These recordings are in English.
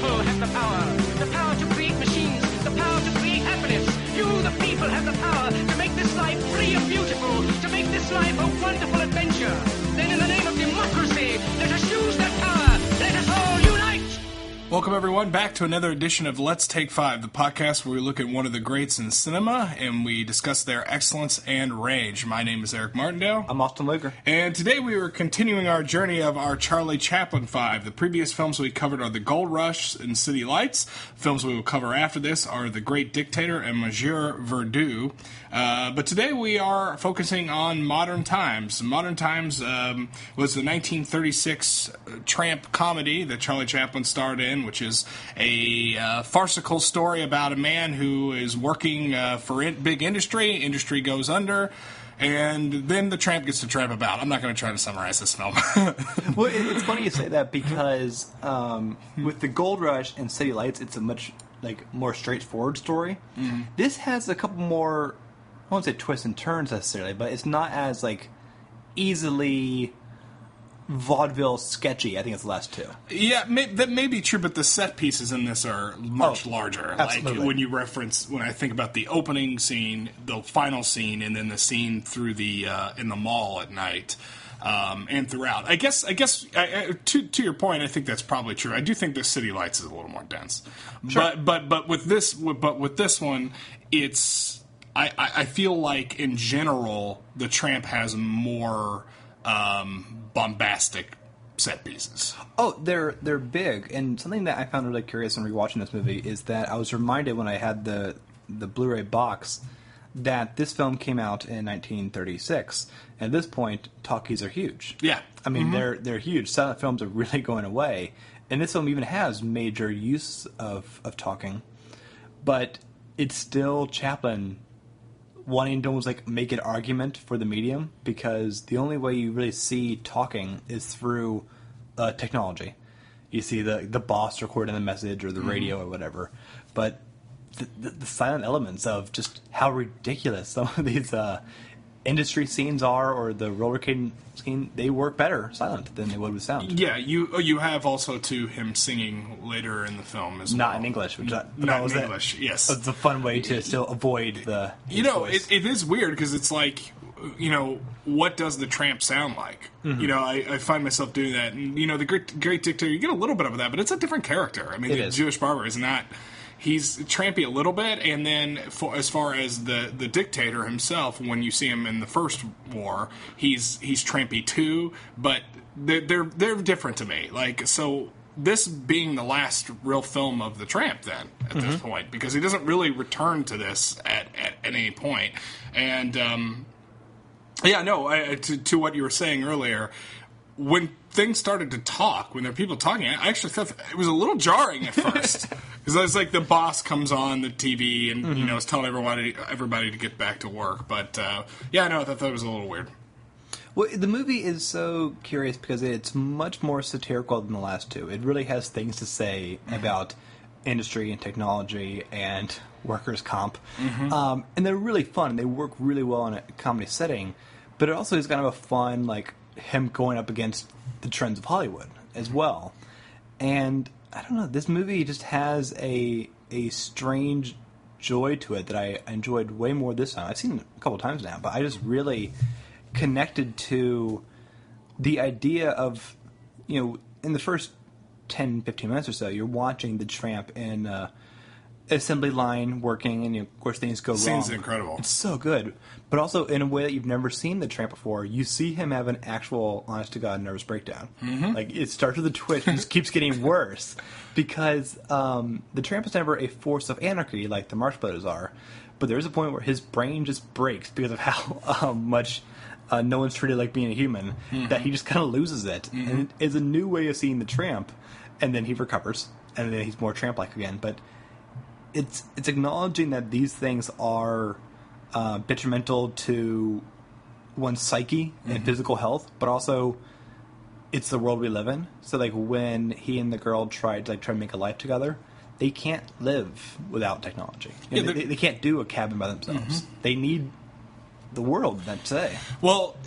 people have the power to create machines, the power to create happiness. You, the people, have the power to make this life free and beautiful, to make this life a wonderful adventure. Then in the name of democracy, let us use that power. Let us all unite. Welcome, everyone, back to another edition of Let's Take 5, the podcast where we look at one of the greats in cinema and we discuss their excellence and range. My name is Eric Martindale. I'm Austin Luger. And today we are continuing our journey of our Charlie Chaplin 5. The previous films we covered are The Gold Rush and City Lights. Films we will cover after this are The Great Dictator and Monsieur Verdoux. But today we are focusing on Modern Times. Modern Times was the 1936 Tramp comedy that Charlie Chaplin starred in, which is a farcical story about a man who is working for big industry. Industry goes under, and then the tramp gets to tramp about. I'm not going to try to summarize this film. Well, it's funny you say that because with The Gold Rush and City Lights, it's a much more straightforward story. Mm-hmm. This has a couple more, I won't say twists and turns necessarily, but it's not as easily vaudeville sketchy. I think it's the last two. Yeah, that may be true, but the set pieces in this are much larger. Absolutely. When I think about the opening scene, the final scene, and then the scene through the in the mall at night. And throughout, I guess, to your point, I think that's probably true. I do think the City Lights is a little more dense, sure. but with this one, it's I feel like in general the Tramp has more bombastic set pieces. Oh, they're big, and something that I found really curious in rewatching this movie is that I was reminded when I had the Blu-ray box that this film came out in 1936. At this point, talkies are huge. Yeah. I mean, they're huge. Silent films are really going away. And this film even has major use of talking. But it's still Chaplin wanting to almost make an argument for the medium, because the only way you really see talking is through technology. You see the boss recording the message or the radio or whatever. But the silent elements of just how ridiculous some of these industry scenes are, or the rollercade scene, they work better silent than they would with sound. Yeah, you have also him singing later in the film as well. Not in English. Not in English, yes. It's a fun way to still avoid the voice. It is weird because it's what does the Tramp sound like? Mm-hmm. I find myself doing that. And, the Great Dictator, you get a little bit of that, but it's a different character. I mean, the Jewish barber is not... He's trampy a little bit, and then as far as the dictator himself, when you see him in the first war, he's trampy too. But they're different to me. So this being the last real film of the Tramp, then at this point, because he doesn't really return to this at any point. And to what you were saying earlier. When things started to talk, when there were people talking, I actually thought it was a little jarring at first. Because it's like the boss comes on the TV and, is telling everybody to get back to work. But, I thought that was a little weird. Well, the movie is so curious because it's much more satirical than the last two. It really has things to say about industry and technology and workers' comp. Mm-hmm. And they're really fun. They work really well in a comedy setting. But it also is kind of a fun, him going up against the trends of Hollywood as well. And I don't know, this movie just has a strange joy to it that I enjoyed way more this time. I've seen it a couple times now, but I just really connected to the idea of, in the first 10, 15 minutes or so, you're watching the Tramp in assembly line working, and of course things go wrong. Scene's incredible. It's so good, but also in a way that you've never seen the Tramp before. You see him have an actual, honest to God, nervous breakdown. Mm-hmm. It starts with a twitch and just keeps getting worse because the Tramp is never a force of anarchy like the Marx Brothers are, but there's a point where his brain just breaks because of how much no one's treated like being a human, that he just kind of loses it. Mm-hmm. And it's a new way of seeing the Tramp, and then he recovers, and then he's more Tramp-like again, but it's acknowledging that these things are detrimental to one's psyche and physical health, but also it's the world we live in. So when he and the girl try to make a life together, they can't live without technology. They can't do a cabin by themselves. Mm-hmm. They need the world that day. Well,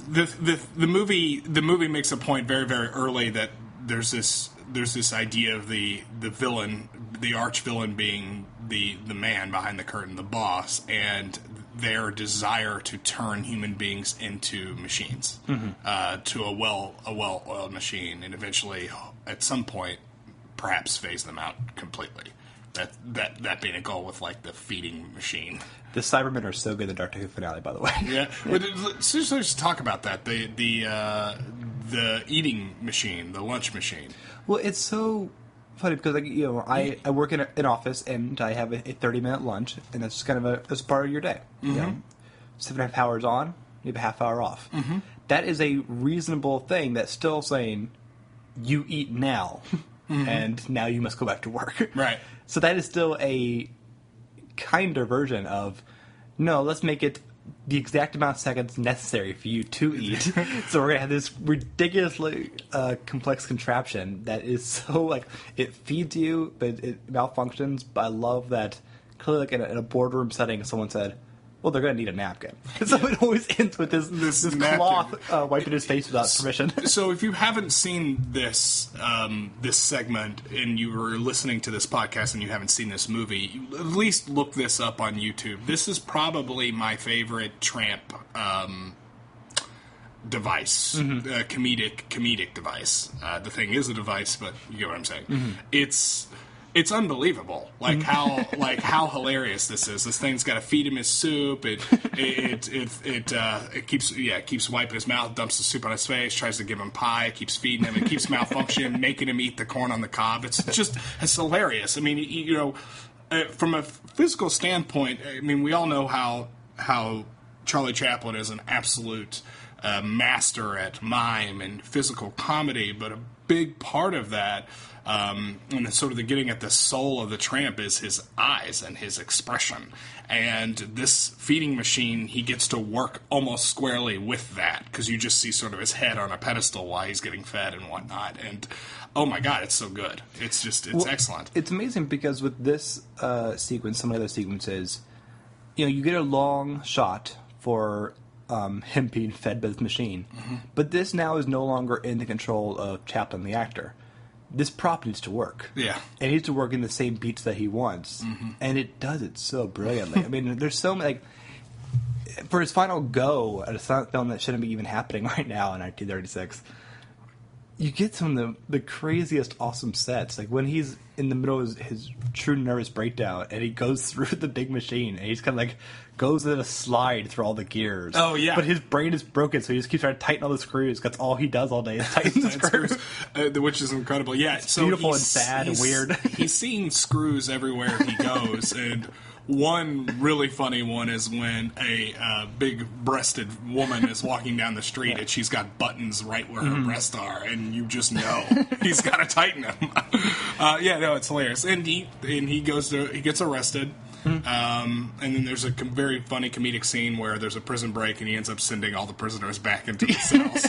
the movie makes a point very, very early that there's this idea of the villain, the arch villain being the man behind the curtain, the boss, and their desire to turn human beings into machines, to a well-oiled machine, and eventually, at some point, perhaps phase them out completely. That being a goal with like the feeding machine. The Cybermen are so good in the Doctor Who finale, by the way. Yeah, but let's talk about that. The eating machine, the lunch machine. Well, it's so funny because I work in an office and I have a 30-minute lunch, and that's just kind of that's part of your day. Mm-hmm. 7.5 hours on, you have a half hour off. Mm-hmm. That is a reasonable thing. That's still saying you eat now, and now you must go back to work. Right. So that is still a kinder version of, no, let's make it the exact amount of seconds necessary for you to eat. So we're going to have this ridiculously complex contraption that is so, like, it feeds you, but it malfunctions. But I love that clearly, like, in a boardroom setting, someone said, well, they're going to need a napkin. So it always ends with this cloth wiping his face without permission. So if you haven't seen this segment and you were listening to this podcast and you haven't seen this movie, at least look this up on YouTube. This is probably my favorite Tramp device, comedic device. The thing is a device, but you get what I'm saying. Mm-hmm. It's unbelievable, how hilarious this is. This thing's got to feed him his soup. It keeps wiping his mouth, dumps the soup on his face, tries to give him pie, keeps feeding him, it keeps malfunctioning, making him eat the corn on the cob. It's hilarious. I mean, from a physical standpoint, I mean, we all know how Charlie Chaplin is an absolute master at mime and physical comedy, but a big part of that. And sort of the getting at the soul of the Tramp is his eyes and his expression. And this feeding machine, he gets to work almost squarely with that, because you just see sort of his head on a pedestal while he's getting fed and whatnot. And, oh my God, it's so good. It's excellent. It's amazing because with this sequence, some of the other sequences, you get a long shot for him being fed by this machine. Mm-hmm. But this now is no longer in the control of Chaplin, the actor. This prop needs to work. Yeah. And it needs to work in the same beats that he wants. Mm-hmm. And it does it so brilliantly. I mean, there's so many, for his final go at a silent film that shouldn't be even happening right now in 1936, you get some of the craziest awesome sets. Like when he's in the middle of his true nervous breakdown and he goes through the big machine and he's kind of goes in a slide through all the gears. Oh, yeah. But his brain is broken, so he just keeps trying to tighten all the screws. That's all he does all day is tighten the screws. Which is incredible. Yeah, it's beautiful and sad and weird. He's seeing screws everywhere he goes, and one really funny one is when a big-breasted woman is walking down the street and she's got buttons right where her breasts are, and you just know he's got to tighten them. It's hilarious. And he gets arrested. And then there's a very funny comedic scene where there's a prison break and he ends up sending all the prisoners back into the cells,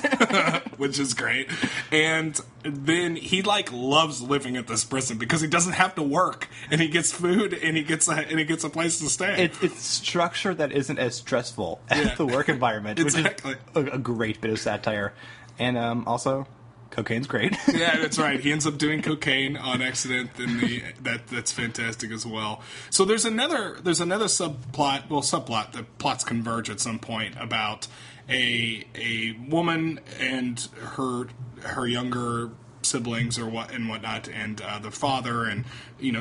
which is great. And then he loves living at this prison because he doesn't have to work and he gets food and he gets a place to stay. It's structure that isn't as stressful as the work environment, exactly. Which is a great bit of satire. And also, cocaine's great. Yeah, that's right. He ends up doing cocaine on accident, and that's fantastic as well. So there's another subplot. Well, subplot. The plots converge at some point about a woman and her younger siblings or whatnot, and the father, and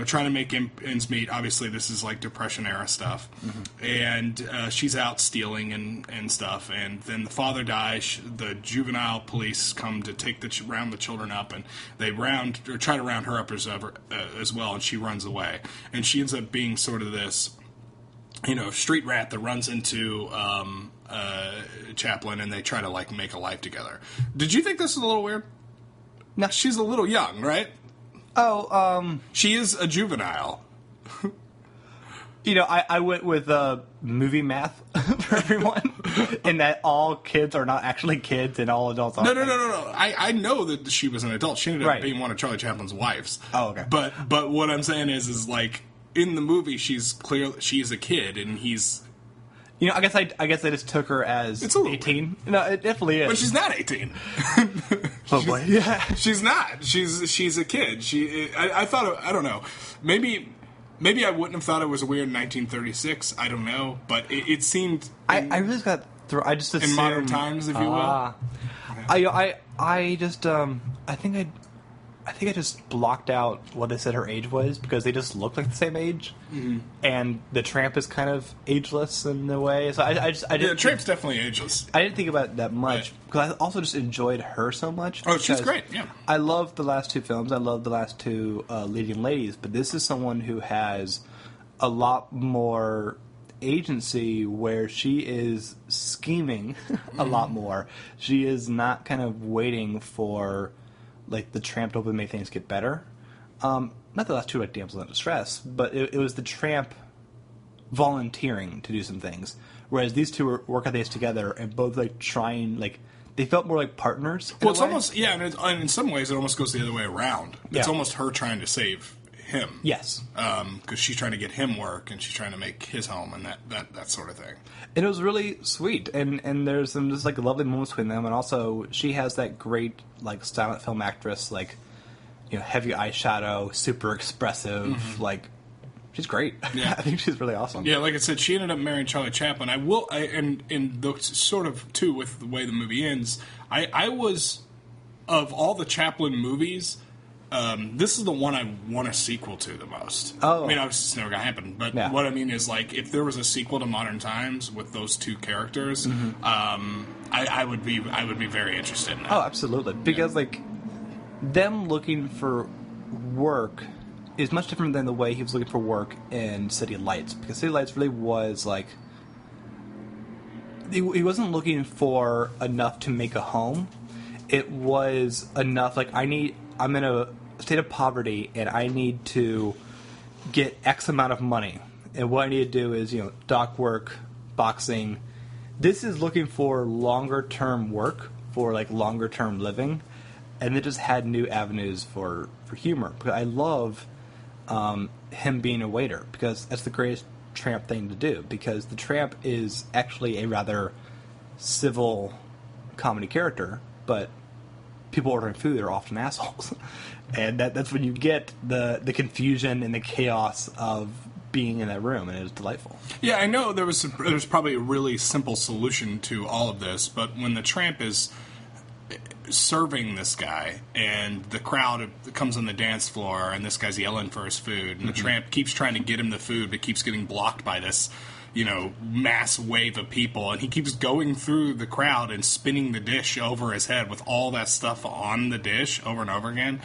trying to make ends meet. Obviously, this is like Depression era stuff, and she's out stealing and stuff. And then the father dies. The juvenile police come to round the children up, and they try to round her up as well. And she runs away, and she ends up being sort of this, street rat that runs into Chaplin, and they try to make a life together. Did you think this was a little weird? No. She's a little young, right? Oh, she is a juvenile. I went with movie math for everyone, in that all kids are not actually kids and all adults are. No. I know that she was an adult. She ended up being one of Charlie Chaplin's wives. Oh, okay. But what I'm saying is in the movie she's a kid and he's. I guess I just took her as it's 18. No, it definitely is. But she's not 18. Oh boy, yeah. She's not. She's a kid. I thought, I don't know. Maybe I wouldn't have thought it was weird in 1936. I don't know, but it seemed. I really got through. I just assumed, in modern times, if you will. I think I just blocked out what they said her age was because they just looked like the same age, and the Tramp is kind of ageless in a way. So I didn't. Tramp's definitely ageless. I didn't think about it that much because I also just enjoyed her so much. Oh, she's great. Yeah, I love the last two films. I love the last two leading ladies, but this is someone who has a lot more agency where she is scheming a lot more. She is not kind of waiting for like the Tramp to hopefully make things get better. Not the last two like damsels in distress, but it was the Tramp volunteering to do some things, whereas these two were working things together and both like trying like they felt more like partners. Well, it's almost and in some ways it almost goes the other way around. It's almost her trying to save him. Yes, because she's trying to get him work and she's trying to make his home and that sort of thing. And it was really sweet, and there's some just like lovely moments between them, and also she has that great like silent film actress, like heavy eyeshadow, super expressive, like she's great. Yeah. I think she's really awesome. Yeah, like I said, she ended up marrying Charlie Chaplin. And the sort of too with the way the movie ends, I was of all the Chaplin movies. This is the one I want a sequel to the most. Oh. I mean, obviously it's never going to happen, but what I mean is, like, if there was a sequel to Modern Times with those two characters, I would be very interested in that. Oh, absolutely. Because, like, them looking for work is much different than the way he was looking for work in City Lights. Because City Lights really was, like, he wasn't looking for enough to make a home. It was enough, like, I'm in a state of poverty and I need to get X amount of money. And what I need to do is, dock work, boxing. This is looking for longer term work, for like longer term living. And it just had new avenues for humor. Because I love him being a waiter, because that's the greatest Tramp thing to do. Because the Tramp is actually a rather civil comedy character, but people ordering food are often assholes. And that's when you get the confusion and the chaos of being in that room, and it was delightful. Yeah, I know there's probably a really simple solution to all of this, but when the Tramp is serving this guy and the crowd comes on the dance floor and this guy's yelling for his food and the Tramp keeps trying to get him the food but keeps getting blocked by this mass wave of people, and he keeps going through the crowd and spinning the dish over his head with all that stuff on the dish over and over again.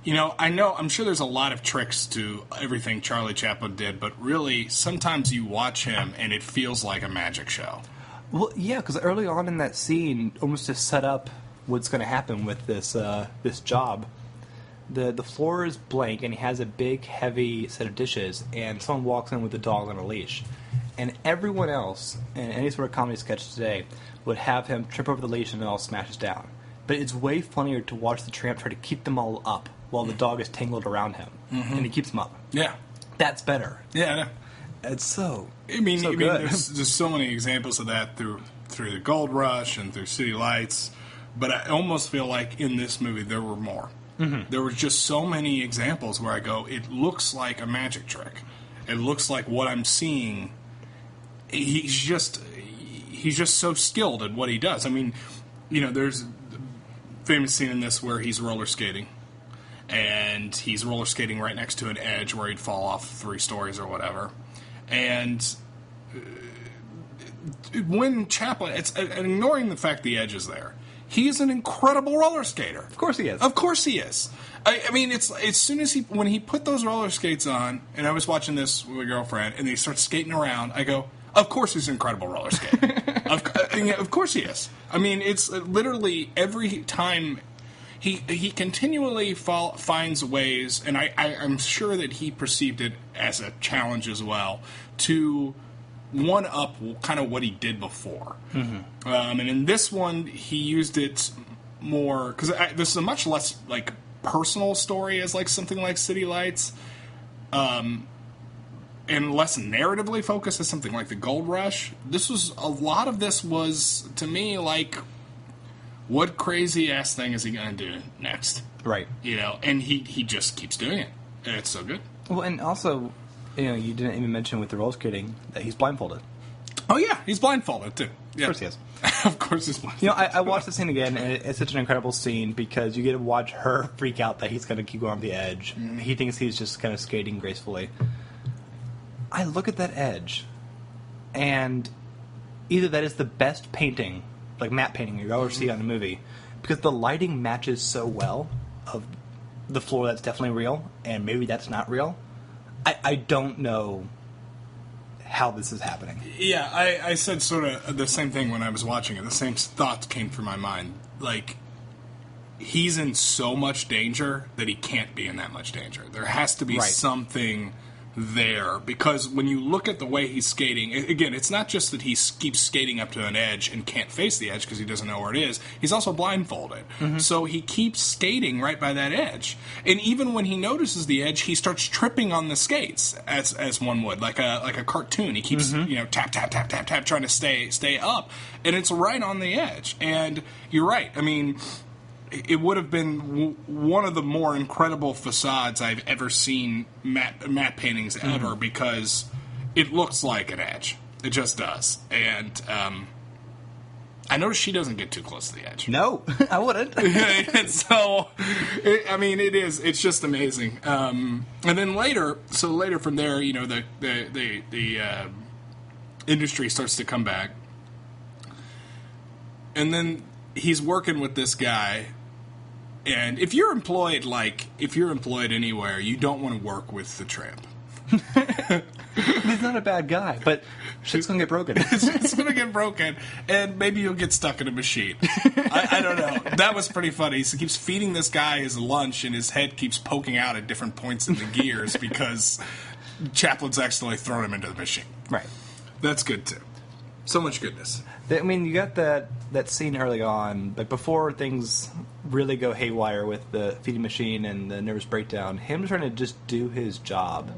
I'm sure there's a lot of tricks to everything Charlie Chaplin did, but really, sometimes you watch him and it feels like a magic show. Well, yeah, because early on in that scene, almost to set up what's going to happen with this job, the floor is blank, and he has a big, heavy set of dishes, and someone walks in with a dog on a leash. And everyone else, in any sort of comedy sketch today, would have him trip over the leash and it all smashes down. But it's way funnier to watch the Tramp try to keep them all up while the dog is tangled around him, and he keeps them up. Yeah. That's better. Yeah. It's so good. There's so many examples of that through the Gold Rush and through City Lights, but I almost feel like in this movie there were more. There were just so many examples where I go, it looks like a magic trick. It looks like what I'm seeing. He's just so skilled at what he does. I mean, there's a famous scene in this where he's roller skating, and he's roller skating right next to an edge where he'd fall off 3 stories or whatever. And when Chaplin, it's ignoring the fact the edge is there, he's an incredible roller skater. Of course he is. Of course he is. I mean, it's as soon as when he put those roller skates on, and I was watching this with my girlfriend, and he starts skating around, I go, of course he's an incredible roller skater. Of course he is. I mean, it's literally every time he continually finds ways, and I'm sure that he perceived it as a challenge as well, to one-up kind of what he did before. And in this one, he used it more, because this is a much less, like, personal story as, like, something like City Lights, and less narratively focused as something like the Gold Rush. A lot of this was, to me, like what crazy ass thing is he going to do next? Right. You know, and he just keeps doing it. And it's so good. Well, and also, you know, you didn't even mention with the roller skating that he's blindfolded. Oh, yeah, he's blindfolded, too. Yeah. Of course he is. Of course he's blindfolded. You know, I watched the scene again, and it's such an incredible scene because you get to watch her freak out that he's going to keep going on the edge. Mm-hmm. He thinks he's just kind of skating gracefully. I look at that edge, and either that is the best painting, like matte painting you'll ever see on a movie, because the lighting matches so well of the floor that's definitely real, and maybe that's not real. I don't know how this is happening. Yeah, I said sort of the same thing when I was watching it. The same thoughts came through my mind. Like, he's in so much danger that he can't be in that much danger. There has to be something there, because when you look at the way he's skating, again, it's not just that he keeps skating up to an edge and can't face the edge because he doesn't know where it is. He's also blindfolded. Mm-hmm. So he keeps skating right by that edge. And even when he notices the edge, he starts tripping on the skates as one would, like a cartoon. He keeps tap tap tap tap tap trying to stay up, and it's right on the edge. And you're right. I mean, it would have been one of the more incredible facades I've ever seen matte paintings ever, because it looks like an edge. It just does. And I noticed she doesn't get too close to the edge. No, I wouldn't. And so, it's just amazing. And then later from there, you know, the industry starts to come back. And then he's working with this guy. And if you're employed anywhere, you don't want to work with the Tramp. He's not a bad guy, but shit's gonna get broken. It's gonna get broken, and maybe he'll get stuck in a machine. I don't know. That was pretty funny. So he keeps feeding this guy his lunch, and his head keeps poking out at different points in the gears because Chaplin's accidentally thrown him into the machine. Right. That's good too. So much goodness. I mean, you got that scene early on, but before things really go haywire with the feeding machine and the nervous breakdown, him trying to just do his job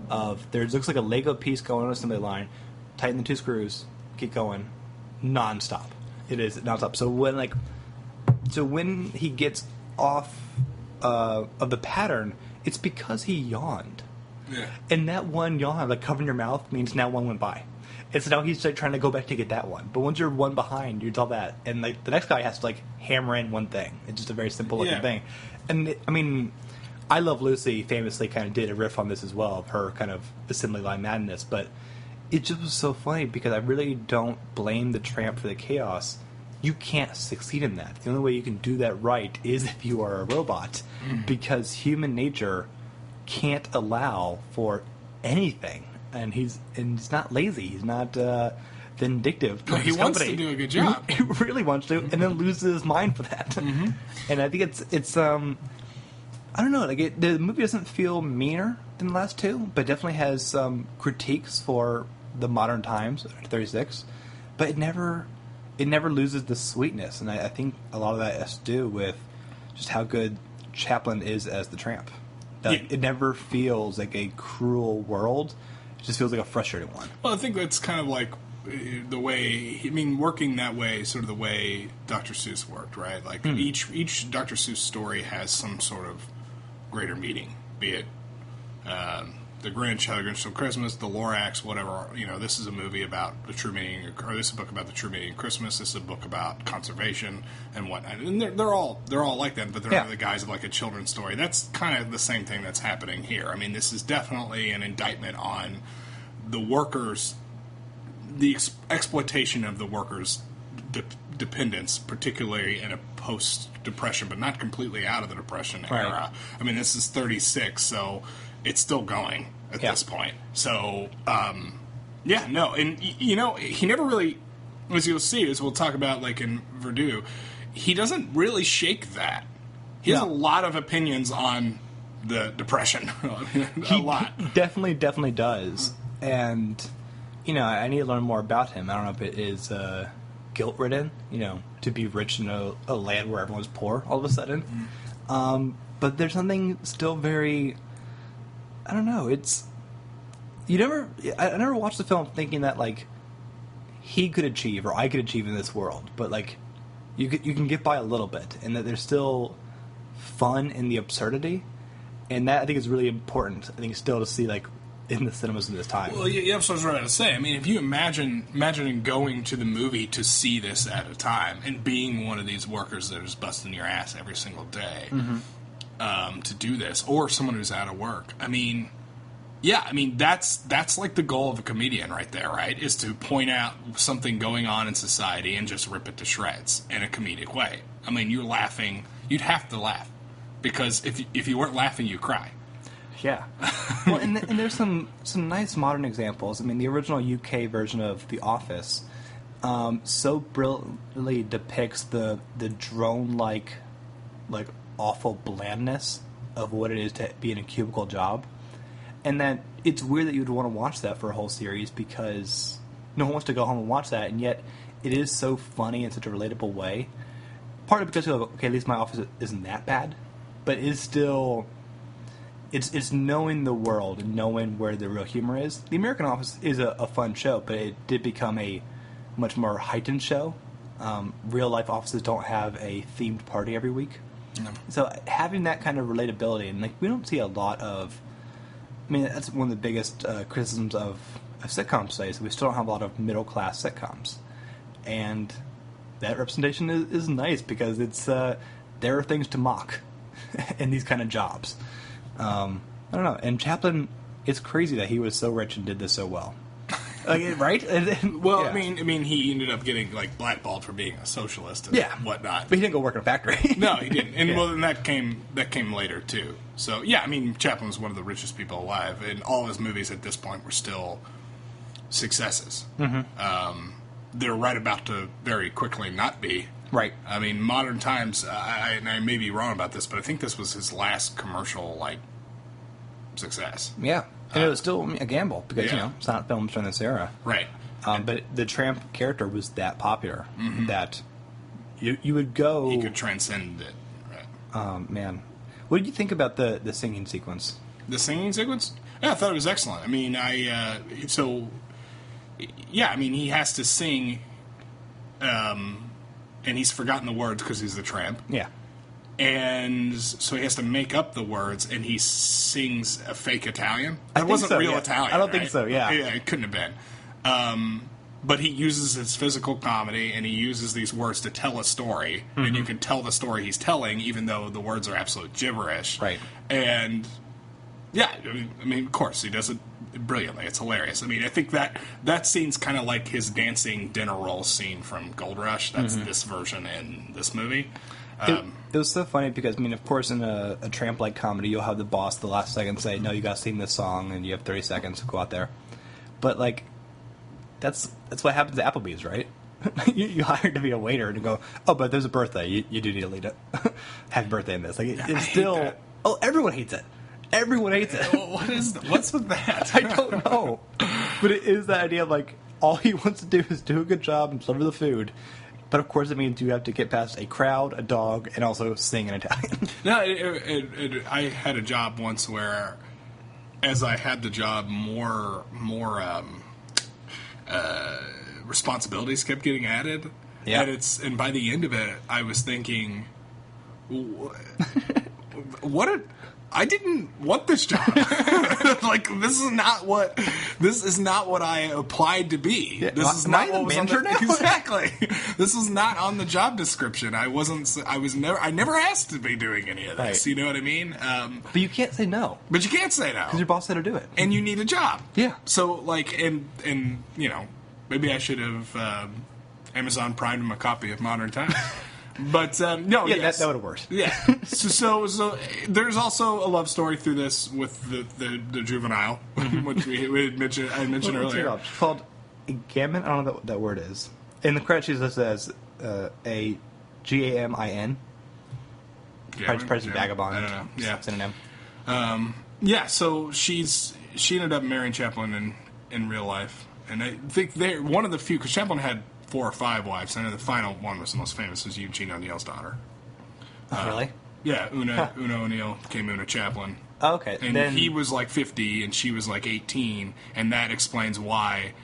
of, there looks like a Lego piece going on assembly line, tighten the two screws, keep going, nonstop. It is nonstop. So when he gets off of the pattern, it's because he yawned. Yeah. And that one yawn, like covering your mouth, means now one went by. And so now he's like trying to go back to get that one. But once you're one behind, you're all that. And like the next guy has to like hammer in one thing. It's just a very simple looking thing. And I mean, I Love Lucy famously kind of did a riff on this as well, of her kind of assembly line madness. But it just was so funny because I really don't blame the Tramp for the chaos. You can't succeed in that. The only way you can do that right is if you are a robot. Because human nature can't allow for anything. And he's not lazy. He's not vindictive. No, he wants to do a good job. He really wants to, and then loses his mind for that. Mm-hmm. And I think it's I don't know. Like the movie doesn't feel meaner than the last two, but definitely has some critiques for the modern times, 36. But it never loses the sweetness, and I think a lot of that has to do with just how good Chaplin is as the Tramp. It never feels like a cruel world. It just feels like a frustrating one. Well, I think that's kind of like the way, I mean, working that way, sort of the way Dr. Seuss worked, right? Like each Dr. Seuss story has some sort of greater meaning, be it The Grinch, How the Grinch Stole Christmas, The Lorax, whatever. You know, this is a movie about the true meaning, or this is a book about the true meaning of Christmas. This is a book about conservation and whatnot. And they're all like that, but they're under the guise of like a children's story. That's kind of the same thing that's happening here. I mean, this is definitely an indictment on the workers, the exploitation of the workers' dependence, particularly in a post-Depression, but not completely out of the Depression era. I mean, this is 36, so it's still going at this point. So, and, you know, he never really, as you'll see, as we'll talk about, like, in Verdoux, he doesn't really shake that. He has a lot of opinions on the Depression. a lot. He definitely does. And, you know, I need to learn more about him. I don't know if it is guilt-ridden, you know, to be rich in a land where everyone's poor all of a sudden. But there's something still very, I don't know, I never watched the film thinking that, like, he could achieve or I could achieve in this world. But, like, you can get by a little bit, and that there's still fun in the absurdity, and that I think is really important. I think still to see like in the cinemas of this time. Well, yeah, that's what I was about to say. I mean, if you imagine going to the movie to see this at a time and being one of these workers that is busting your ass every single day to do this, or someone who's out of work. I mean, yeah, I mean that's like the goal of a comedian right there, right? Is to point out something going on in society and just rip it to shreds in a comedic way. I mean, you're laughing. You'd have to laugh because if you weren't laughing, you cry. Yeah. Well, and there's some nice modern examples. I mean, the original UK version of The Office so brilliantly depicts the drone-like, like, awful blandness of what it is to be in a cubicle job. And that it's weird that you'd want to watch that for a whole series because no one wants to go home and watch that, and yet it is so funny in such a relatable way. Partly because you're like, okay, at least my office isn't that bad, but it is still... It's knowing the world and knowing where the real humor is. The American Office is a fun show, but it did become a much more heightened show. Real life offices don't have a themed party every week. No. So having that kind of relatability, and like we don't see a lot of... I mean, that's one of the biggest criticisms of sitcoms today, is we still don't have a lot of middle-class sitcoms. And that representation is nice because it's there are things to mock in these kind of jobs. I don't know. And Chaplin, it's crazy that he was so rich and did this so well. Right? Well, yeah. I mean, he ended up getting like blackballed for being a socialist and whatnot. But he didn't go work in a factory. No, he didn't. And well, and that came later too. So yeah, I mean, Chaplin was one of the richest people alive, and all his movies at this point were still successes. Mm-hmm. They're right about to very quickly not be. Right. I mean, modern times, and I may be wrong about this, but I think this was his last commercial, like, success. Yeah. And it was still a gamble, because, you know, silent films from this era. Right. But the Tramp character was that popular that you would go... He could transcend it. Right. Man. What did you think about the singing sequence? The singing sequence? Yeah, I thought it was excellent. I mean, he has to sing... and he's forgotten the words because he's the tramp. Yeah. And so he has to make up the words, and he sings a fake Italian. It wasn't so, real yeah. Italian. I don't think so, yeah. Yeah, it couldn't have been. But he uses his physical comedy, and he uses these words to tell a story. Mm-hmm. And you can tell the story he's telling, even though the words are absolute gibberish. Right. And, yeah, I mean, of course, he does it brilliantly. It's hilarious. I mean, I think that scene's kind of like his dancing dinner roll scene from Gold Rush. That's this version in this movie. It was so funny because, I mean, of course, in a Tramp-like comedy, you'll have the boss the last second say, no, you got to sing this song, and you have 30 seconds to go out there. But, like, that's what happens at Applebee's, right? you hired to be a waiter and go, oh, but there's a birthday. You do need to lead it. Have birthday in this. Like, it's still... That. Oh, everyone hates it. Everyone hates it. What's with that? I don't know. But it is that idea of, like, all he wants to do is do a good job and deliver the food. But, of course, it means you have to get past a crowd, a dog, and also sing in Italian. No, I had a job once where, as I had the job, more responsibilities kept getting added. Yeah. And by the end of it, I was thinking, I didn't want this job. Like, this is not what I applied to be. Yeah, this is not what was on the, exactly. This is not on the job description. I never asked to be doing any of this. Right. You know what I mean? But you can't say no. But you can't say no because your boss said to do it, and you need a job. Yeah. So like, and you know, maybe I should have Amazon Primed him a copy of Modern Times. But no, yeah, yes. that would have worked. Yeah. So there's also a love story through this with the juvenile, which I mentioned earlier. It's called Gammon. I don't know what that word is. In the credits, she's listed as a Gamin. Price vagabond. I don't know. Yeah. Synonym. Yeah. So she ended up marrying Chaplin in real life, and I think they're one of the few, because Chaplin had 4 or 5 wives, and the final one was the most famous, was Eugene O'Neill's daughter. Oh, really? Yeah, Una O'Neill became Una Chaplin. Oh, okay. And then he was like 50, and she was like 18, and that explains why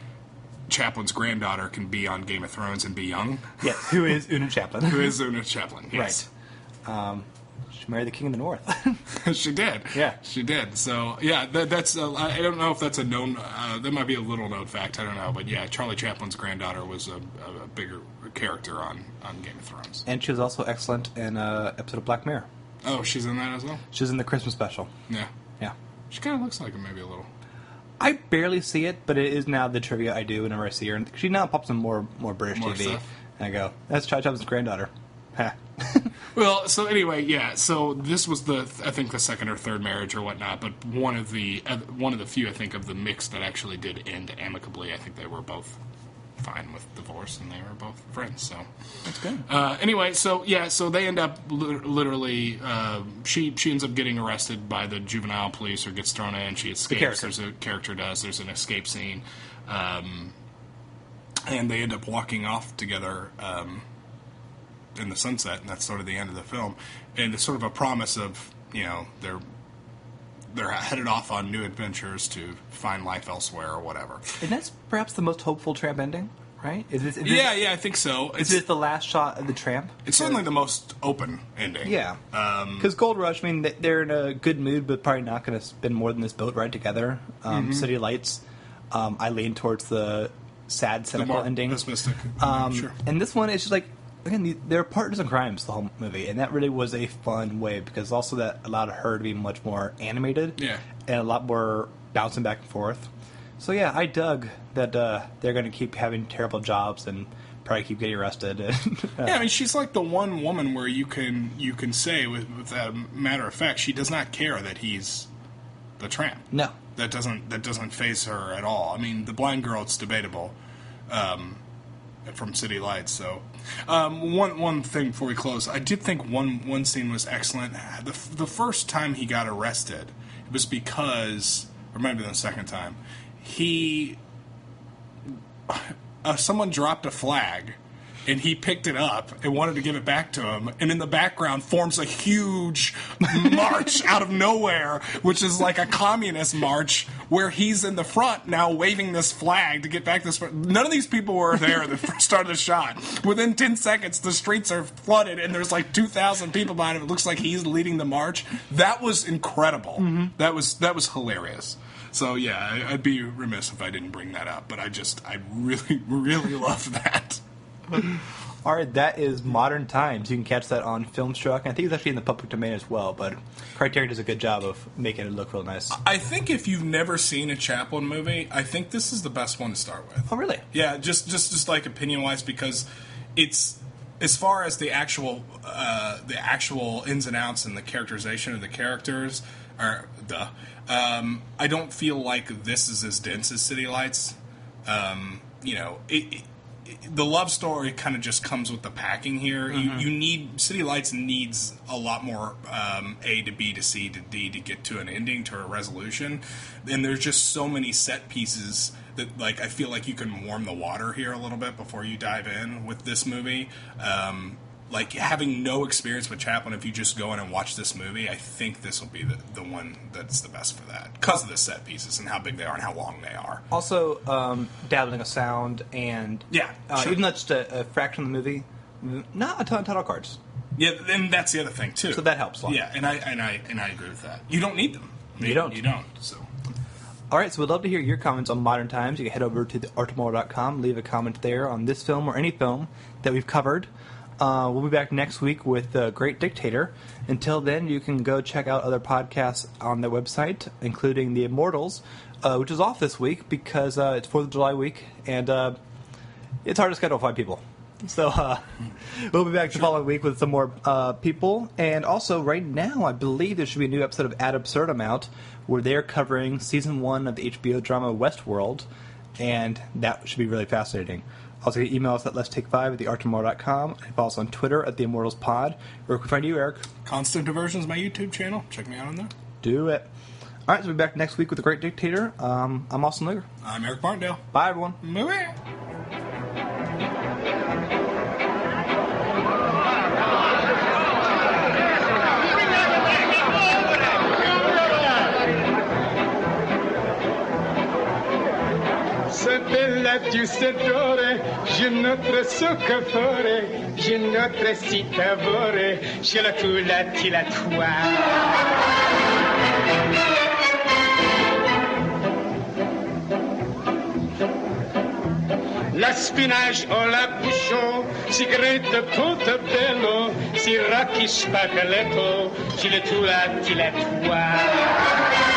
Chaplin's granddaughter can be on Game of Thrones and be young. Yes, who is Una Chaplin. Who is Una Chaplin, yes. Right. She married the King of the North. She did. Yeah. She did. So, yeah, that's... I don't know if that's a known... that might be a little known fact. I don't know. But, yeah, Charlie Chaplin's granddaughter was a bigger character on Game of Thrones. And she was also excellent in an episode of Black Mirror. Oh, she's in that as well? She's in the Christmas special. Yeah. Yeah. She kind of looks like him maybe a little. I barely see it, but it is now the trivia I do whenever I see her. And she now pops on more British More TV. stuff. And I go, that's Charlie Chaplin's granddaughter. Ha. Well, so anyway, yeah. So this was I think the second or third marriage or whatnot, but one of the few I think of the mix that actually did end amicably. I think they were both fine with divorce, and they were both friends. So That's good. Anyway, so yeah, so they end up literally. She ends up getting arrested by the juvenile police or gets thrown in. She escapes. There's a character does. There's an escape scene, and they end up walking off together. In the sunset, and that's sort of the end of the film, and it's sort of a promise of, you know, they're headed off on new adventures to find life elsewhere or whatever. And that's perhaps the most hopeful Tramp ending, right? Is this, Yeah, I think so. Is this the last shot of the Tramp? It's certainly the most open ending. Yeah, because Gold Rush, I mean, they're in a good mood, but probably not going to spend more than this boat ride together. City Lights, I lean towards the sad, cynical ending. Pessimistic. Sure. And this one is just like, again, they're partners in crimes the whole movie, and that really was a fun way because also that allowed her to be much more animated, and a lot more bouncing back and forth. So yeah, I dug that they're going to keep having terrible jobs and probably keep getting arrested. Yeah, I mean, she's like the one woman where you can say with a matter of fact, she does not care that he's the tramp. No, that doesn't faze her at all. I mean, the blind girl, it's debatable. From City Lights. So, one thing before we close, I did think one scene was excellent. The first time he got arrested, it was because, or maybe the second time, someone dropped a flag, and he picked it up and wanted to give it back to him, and in the background forms a huge march out of nowhere, which is like a communist march, where he's in the front now waving this flag to get back this... None of these people were there at the first start of the shot. Within 10 seconds, the streets are flooded, and there's like 2,000 people behind him. It looks like he's leading the march. That was incredible. Mm-hmm. That was hilarious. So, yeah, I'd be remiss if I didn't bring that up, but I really, really love that. All right, that is Modern Times. You can catch that on Filmstruck. I think it's actually in the public domain as well, but Criterion does a good job of making it look real nice. I think if you've never seen a Chaplin movie, I think this is the best one to start with. Oh, really? Yeah, just like opinion-wise, because it's, as far as the actual ins and outs and the characterization of the characters, I don't feel like this is as dense as City Lights. The love story kind of just comes with the packing here. Mm-hmm. You need... City Lights needs a lot more A to B to C to D to get to an ending, to a resolution. And there's just so many set pieces that, like, I feel like you can warm the water here a little bit before you dive in with this movie. Like, having no experience with Chaplin, if you just go in and watch this movie, I think this will be the one that's the best for that. Because of the set pieces and how big they are and how long they are. Also, dabbling of sound and... Yeah, sure. Even though it's just a fraction of the movie, not a ton of title cards. Yeah, and that's the other thing, too. So that helps a lot. Yeah, and I agree with that. You don't need them. You don't. So... All right, so we'd love to hear your comments on Modern Times. You can head over to theartofmore.com, leave a comment there on this film or any film that we've covered. We'll be back next week with Great Dictator. Until then, you can go check out other podcasts on their website, including The Immortals, which is off this week because it's 4th of July week, and it's hard to schedule 5 people. So we'll be back the following week with some more people. And also, right now, I believe there should be a new episode of Ad Absurdum out, where they're covering Season 1 of the HBO drama Westworld, and that should be really fascinating. Also, you can email us at letstake5@theartofmore.com, and follow us on Twitter at @TheImmortalsPod. Where can we find you, Eric? Constant Diversion is my YouTube channel. Check me out on there. Do it. All right, so we'll be back next week with The Great Dictator. I'm Austin Luger. I'm Eric Martindale. Bye, everyone. Movie. Cette belle du sedore, je notre soccofore, je notre citavore, je la tula tilatoire. La spinach o la bouchon, sigarette portobello, siracchi spaghetto, ci le tula tilatoire.